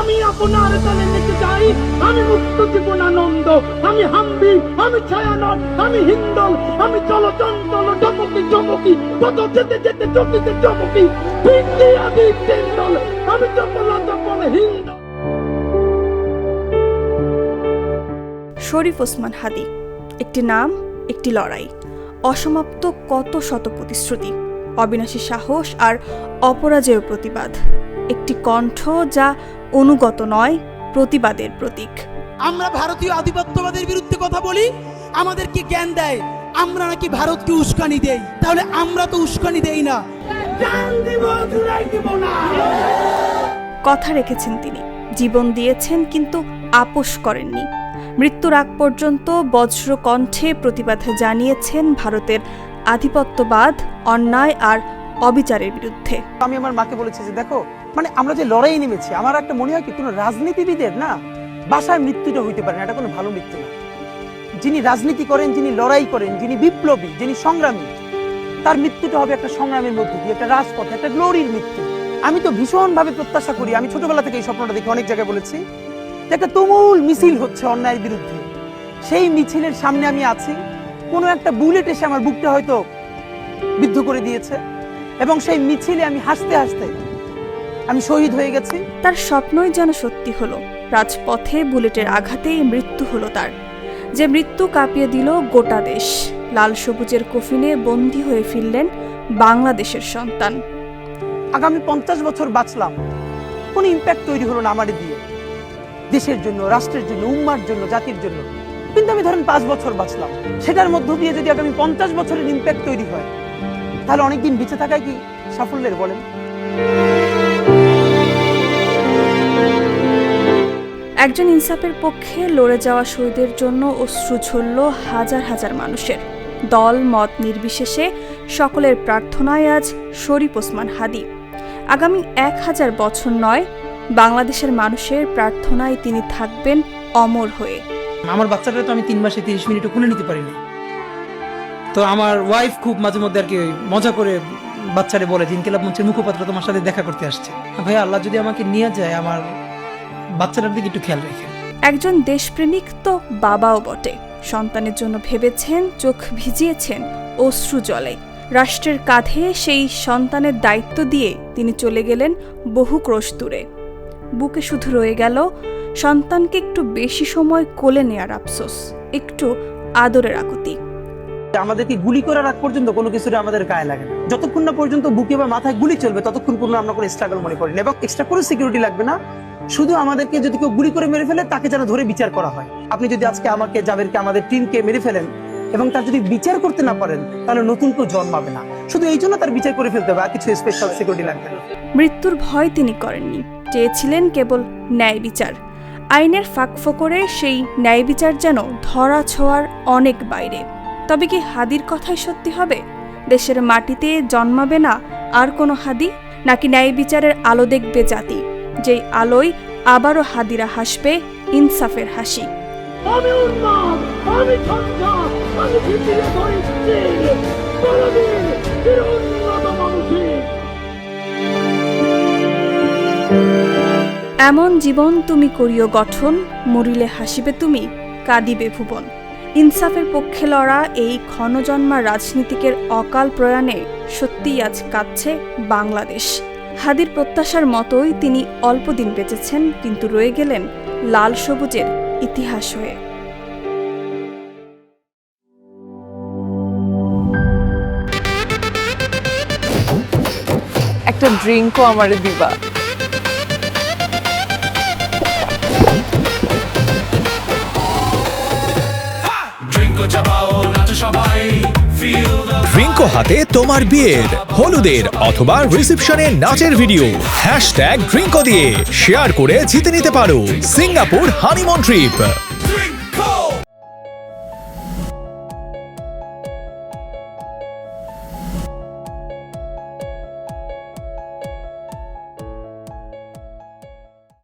আমি আপনার তালে নিতে যাই, আমি মুক্ত জীবনানন্দ, আমি হাম্বি, আমি ছায়ানট, আমি হিন্দল, আমি চলচঞ্চল চমকি চমকি, কত যেতে যেতে চকিতে চমকি, ভিত্তি আদি তেন্দল, আমি চপল চপল হিন্দল। শরীফ ওসমান হাদী, একটি নাম, একটি লড়াই, অসমাপ্ত কত শত প্রতিশ্রুতি, অবিনাশী সাহস আর অপরাজেয় প্রতিবাদ, একটি কণ্ঠ যা অনুগত নয়, প্রতিবাদের প্রতীক। আমরা ভারতীয় আধিপত্যবাদের বিরুদ্ধে কথা বলি, আমাদেরকে জ্ঞান দেয় আমরা নাকি ভারতকে উস্কানি দেই, তাহলে আমরা তো উস্কানি দেই না। কথা রেখেছেন তিনি, জীবন দিয়েছেন কিন্তু আপোষ করেননি। মৃত্যুর আগ পর্যন্ত বজ্র কণ্ঠে প্রতিবাদ জানিয়েছেন ভারতের আধিপত্যবাদ, অন্যায় আর অবিচারের বিরুদ্ধে। আমি আমার মাকে বলেছি যে দেখো, মানে আমরা যে লড়াই নেমেছি, আমার একটা মনে হয় কি কোনো রাজনীতিবিদের না বাসায় মৃত্যুটা হইতে পারে না, এটা কোনো ভালো মৃত্যু না। যিনি রাজনীতি করেন, যিনি লড়াই করেন, যিনি বিপ্লবী, যিনি সংগ্রামী, তার মৃত্যুটা হবে একটা সংগ্রামের মধ্যে দিয়ে, একটা রাজপথে, একটা গ্লোরির মৃত্যু। আমি তো ভীষণভাবে প্রত্যাশা করি, আমি ছোটবেলা থেকে এই স্বপ্নটা দেখি, অনেক জায়গায় বলেছি যে একটা তুমুল মিছিল হচ্ছে অন্যায়ের বিরুদ্ধে, সেই মিছিলের সামনে আমি আছি, কোনো একটা বুলেট এসে আমার বুকটা হয়তো বিদ্ধ করে দিয়েছে, এবং সেই মিছিলে আমি হাসতে হাসতে আমি শহীদ হয়ে গেছি। তার স্বপ্নই যেন সত্যি হলো, রাজপথে বুলেটের আঘাতেই মৃত্যু হলো তার, যে মৃত্যু কাঁপিয়ে দিল গোটা দেশ। লাল সবুজের কফিনে বন্দী হয়ে ফিরলেন বাংলাদেশের সন্তান। আগামী 50 বছর বাঁচলাম, কোনো ইম্প্যাক্ট তৈরি হলো না আমার দিয়ে, দেশের জন্য, রাষ্ট্রের জন্য, উম্মার জন্য, জাতির জন্য। কিন্তু আমি ধরেন 5 বছর বাঁচলাম, সেটার মধ্য দিয়ে যদি আগামী 50 বছরের ইম্প্যাক্ট তৈরি হয়, তাহলে অনেকদিন বেঁচে থাকায় কি সাফল্যের বলেন? একজন ইনসাফের পক্ষে লড়ে যাওয়া শহীদের জন্য অশ্রু ঝরল হাজার হাজার মানুষের। দল মত নির্বিশেষে সকলের প্রার্থনায় আজ শরীফ ওসমান হাদী। আগামী 1000 বছর নয়, বাংলাদেশের মানুষের প্রার্থনায় তিনি থাকবেন অমর হয়ে। আমার বাচ্চাটা তো আমি 3 মাসে 30 মিনিটও কোলে নিতে পারিনি। তো আমার ওয়াইফ খুব মাঝে মধ্যে আর কি মজা করে বাচ্চারে বলে যে ইনকিলাব মঞ্চের মুখপাত্র তোমার সাথে দেখা করতে আসছে। ভাই, আল্লাহ যদি আমাকে নিয়ে যায়, আমার বাচ্চাটার দিকে একটু খেয়াল রেখে। একজন দেশপ্রেমিক তো বাবাও বটে, সন্তানের জন্য ভেবেছেন, চোখ ভিজিয়েছেন অশ্রু জলে। রাষ্ট্রের কাঁধে সেই সন্তানের দায়িত্ব দিয়ে তিনি চলে গেলেন বহু ক্রোশ দূরে। বুকে শুধু রয়ে গেল সন্তানকে একটু বেশি সময় কোলে নেয়ার আফসোস, একটু আদরের আকুতি। আমাদেরকে গুলি করার আগ পর্যন্ত কোনো কিছুতে আমাদের গায়ে লাগে না। যতক্ষণ না পর্যন্ত বুকে বা মাথায় গুলি চলবে, ততক্ষণ পর্যন্ত আমরা কোনো স্ট্রাগল মনে করি না, এবং এক্সট্রা কোনো সিকিউরিটি লাগবে না। শুধু আমাদেরকে যদি কেউ গুলি করে মেরে ফেলে, তাকে যেন ধরে বিচার করা হয়। আপনি যদি আজকে আমাকে, জাবেরকে, আমাদের টিমকে মেরে ফেলেন এবং তার যদি বিচার করতে না পারেন, তাহলে নতুন কেউ জন্মাবে না। শুধু এই জন্য তার বিচার করে ফেলতে হবে, আর কিছু স্পেশাল সিকিউরিটি লাগবে না। মৃত্যুর ভয় তিনি করেননি, চেয়েছিলেন কেবল ন্যায় বিচার। আইনের ফাঁকফোকরে সেই ন্যায় বিচার যেন ধরা ছোঁয়ার অনেক বাইরে। তবে কি হাদীর কথাই সত্যি হবে? দেশের মাটিতে জন্মাবে না আর কোনো হাদী? নাকি ন্যায় বিচারের আলো দেখবে জাতি, যেই আলোয় আবারও হাদিরা হাসবে ইনসাফের হাসি? আমি উন্মাদ, আমি সন্তান, আমি পৃথিবীর ধরিত্রী, কোনদিন চিরউন্নত মানুষই। এমন জীবন তুমি করিও গঠন, মরিলে হাসিবে তুমি, কাঁদিবে ভুবন। ইনসাফের পক্ষে লড়া এই ক্ষণজন্মা রাজনীতিকের অকাল প্রয়াণে সত্যিই আজ কাঁদছে বাংলাদেশ। হাদীর প্রত্যাশার মতোই তিনি অল্পদিন বেঁচেছেন, কিন্তু রয়ে গেলেন লাল সবুজের ইতিহাস হয়ে। একটা ড্রিঙ্কও আমারে দিবা? ড্রিঙ্কো হাতে তোমার বিয়ের, হলুদের অথবা রিসেপশনের নাচের ভিডিও #ড্রিঙ্কো দিয়ে শেয়ার করে জিতে নিতে পারো সিঙ্গাপুর হানিমুন ট্রিপ।